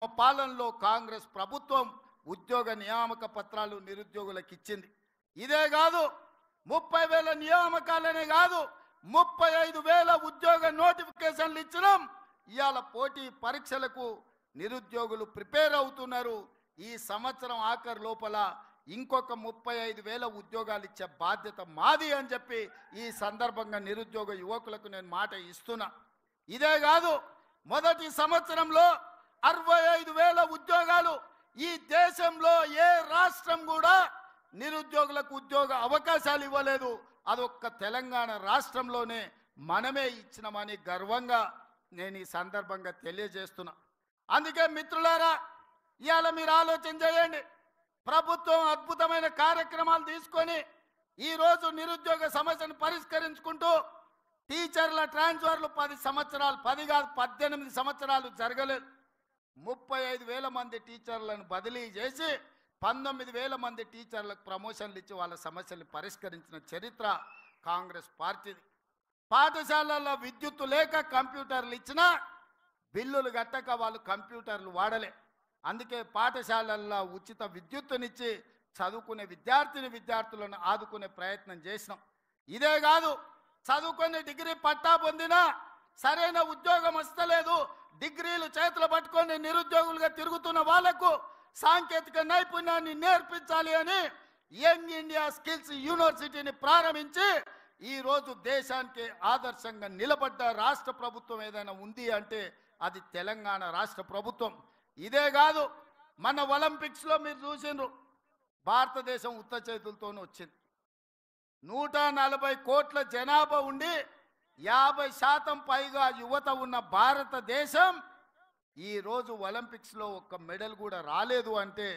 పాలనలో కాంగ్రెస్ ప్రభుత్వం ఉద్యోగ నియామక పత్రాలు నిరుద్యోగులకు ఇచ్చింది. ఇదే కాదు 30,000 నియామకాలనే కాదు 35,000 ఉద్యోగ నోటిఫికేషన్లు ఇచ్చినాం. ఇవాళ పోటీ పరీక్షలకు నిరుద్యోగులు ప్రిపేర్ అవుతున్నారు. ఈ సంవత్సరం ఆఖరు లోపల ఇంకొక 35,000 ఉద్యోగాలు ఇచ్చే బాధ్యత మాది అని చెప్పి ఈ సందర్భంగా నిరుద్యోగ యువకులకు నేను మాట ఇస్తున్నా. ఇదే కాదు మొదటి సంవత్సరంలో 65,000 ఉద్యోగాలు. ఈ దేశంలో ఏ రాష్ట్రం కూడా నిరుద్యోగులకు ఉద్యోగ అవకాశాలు ఇవ్వలేదు. అదొక్క తెలంగాణ రాష్ట్రంలోనే మనమే ఇచ్చినామని గర్వంగా నేను ఈ సందర్భంగా తెలియజేస్తున్నా. అందుకే మిత్రులారా, ఇవాళ మీరు ఆలోచన చేయండి. ప్రభుత్వం అద్భుతమైన కార్యక్రమాలు తీసుకొని ఈరోజు నిరుద్యోగ సమస్యను పరిష్కరించుకుంటూ టీచర్ల ట్రాన్స్ఫర్లు 10 సంవత్సరాలు 10 కాదు 18 సంవత్సరాలు జరగలేదు. 35,000 మంది టీచర్లను బదిలీ చేసి 19,000 మంది టీచర్లకు ప్రమోషన్లు ఇచ్చి వాళ్ళ సమస్యలు పరిష్కరించిన చరిత్ర కాంగ్రెస్ పార్టీది. పాఠశాలల్లో విద్యుత్తు లేక కంప్యూటర్లు ఇచ్చినా బిల్లులు కట్టక వాళ్ళు కంప్యూటర్లు వాడలే. అందుకే పాఠశాలల్లో ఉచిత విద్యుత్తునిచ్చి చదువుకునే విద్యార్థులను ఆదుకునే ప్రయత్నం చేసినాం. ఇదే కాదు చదువుకునే డిగ్రీ పట్టా పొందినా సరైన ఉద్యోగం వస్తలేదు. డిగ్రీలు చేతులు పట్టుకొని నిరుద్యోగులుగా తిరుగుతున్న వాళ్లకు సాంకేతిక నైపుణ్యాన్ని నేర్పించాలి అని యంగ్ ఇండియా స్కిల్స్ యూనివర్సిటీని ప్రారంభించి ఈరోజు దేశానికి ఆదర్శంగా నిలబడ్డ రాష్ట్ర ప్రభుత్వం ఏదైనా ఉంది అంటే అది తెలంగాణ రాష్ట్ర ప్రభుత్వం. ఇదే కాదు మన ఒలింపిక్స్లో మీరు చూసిండ్రు, భారతదేశం ఉత్త చేతులతోనే వచ్చింది. 140 కోట్ల జనాభా ఉండి 50% పైగా యువత ఉన్న భారతదేశం ఈరోజు ఒలింపిక్స్లో ఒక్క మెడల్ కూడా రాలేదు అంటే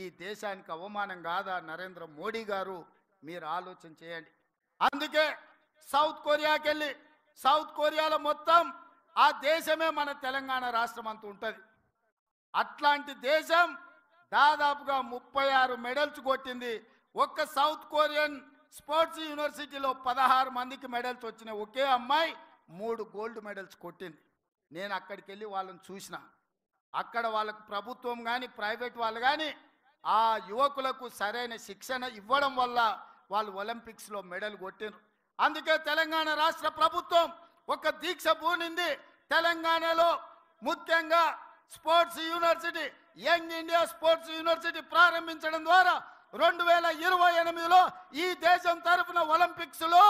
ఈ దేశానికి అవమానం కాదా? నరేంద్ర మోడీ గారు మీరు ఆలోచన చేయండి. అందుకే సౌత్ కొరియాకి వెళ్ళి సౌత్ కొరియాలో మొత్తం ఆ దేశమే మన తెలంగాణ రాష్ట్రం అంత ఉంటుంది. అట్లాంటి దేశం దాదాపుగా 36 మెడల్స్ కొట్టింది. ఒక్క సౌత్ కొరియన్ స్పోర్ట్స్ యూనివర్సిటీలో 16 మందికి మెడల్స్ వచ్చినాయి. ఒకే అమ్మాయి 3 గోల్డ్ మెడల్స్ కొట్టింది. నేను అక్కడికి వెళ్ళి వాళ్ళని చూసిన. అక్కడ వాళ్ళకు ప్రభుత్వం కానీ ప్రైవేట్ వాళ్ళు కానీ ఆ యువకులకు సరైన శిక్షణ ఇవ్వడం వల్ల వాళ్ళు ఒలింపిక్స్లో మెడల్ కొట్టినారు. అందుకే తెలంగాణ రాష్ట్ర ప్రభుత్వం ఒక దీక్ష పూనింది. తెలంగాణలో ముఖ్యంగా sports university young India sports university ప్రారంభించడం ద్వారా 2028లో ఈ దేశం తరఫున ఒలింపిక్స్లో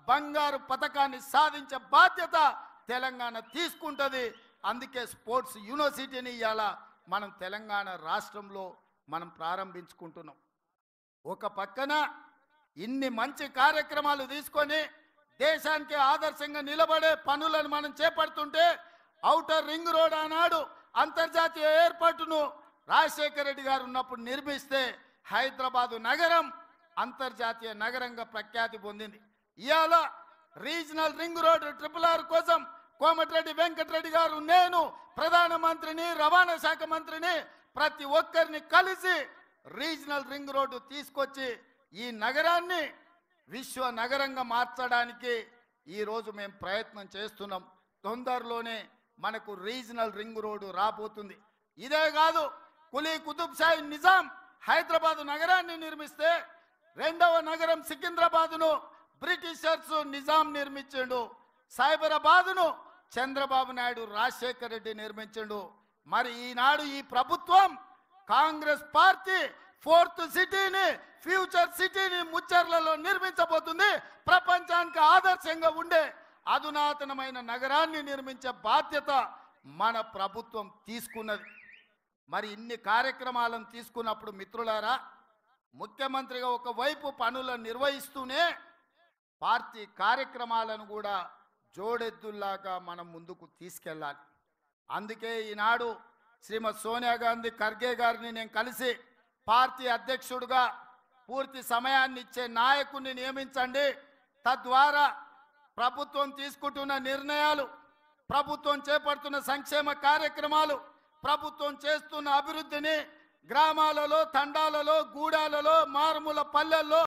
బంగారు పతకాన్ని సాధించే బాధ్యత తెలంగాణ తీసుకుంటుంది. అందుకే స్పోర్ట్స్ యూనివర్సిటీని ఇవాళ మనం తెలంగాణ రాష్ట్రంలో మనం ప్రారంభించుకుంటున్నాం. ఒక పక్కన ఇన్ని మంచి కార్యక్రమాలు తీసుకొని దేశానికి ఆదర్శంగా నిలబడే పనులను మనం చేపడుతుంటే ఔటర్ రింగ్ రోడ్ ఆనాడు అంతర్జాతీయ ఎయిర్పోర్టును రాజశేఖర రెడ్డి గారు ఉన్నప్పుడు నిర్మిస్తే హైదరాబాదు నగరం అంతర్జాతీయ నగరంగా ప్రఖ్యాతి పొందింది. ఇవాళ రీజనల్ రింగ్ రోడ్ RRR కోసం కోమటిరెడ్డి వెంకటరెడ్డి గారు, నేను ప్రధానమంత్రిని రవాణా శాఖ మంత్రిని ప్రతి ఒక్కరిని కలిసి రీజనల్ రింగ్ రోడ్డు తీసుకొచ్చి ఈ నగరాన్ని విశ్వ నగరంగా మార్చడానికి ఈరోజు మేము ప్రయత్నం చేస్తున్నాం. తొందరలోనే మనకు రీజనల్ రింగ్ రోడ్డు రాబోతుంది. ఇదే కాదు కులీ కుతుబ్ షాహీ నిజాం హైదరాబాదు నగరాన్ని నిర్మిస్తే రెండవ నగరం సికింద్రాబాదును బ్రిటిషర్స్ నిజాం నిర్మించిండు. సైబరాబాదును చంద్రబాబు నాయుడు రాజశేఖర రెడ్డి నిర్మించిండు. మరి ఈనాడు ఈ ప్రభుత్వం కాంగ్రెస్ పార్టీ 4th సిటీని ఫ్యూచర్ సిటీని ముచ్చర్లలో నిర్మించబోతుంది. ప్రపంచానికి ఆదర్శంగా ఉండే అధునాతనమైన నగరాన్ని నిర్మించే బాధ్యత మన ప్రభుత్వం తీసుకున్నది. మరి ఇన్ని కార్యక్రమాలను తీసుకున్నప్పుడు మిత్రులారా, ముఖ్యమంత్రిగా ఒకవైపు పనులను నిర్వహిస్తూనే పార్టీ కార్యక్రమాలను కూడా జోడెద్దుల్లాగా మనం ముందుకు తీసుకెళ్ళాలి. అందుకే ఈనాడు శ్రీమతి సోనియా గాంధీ ఖర్గే గారిని నేను కలిసి పార్టీ అధ్యక్షుడిగా పూర్తి సమయాన్ని ఇచ్చే నాయకుడిని నియమించండి. తద్వారా ప్రభుత్వం తీసుకుంటున్న నిర్ణయాలు, ప్రభుత్వం చేపడుతున్న సంక్షేమ కార్యక్రమాలు, ప్రభుత్వం చేస్తున్న అభివృద్ధిని గ్రామాలలో, తండాలలో, గూడాలలో, మారుమూల పల్లెల్లో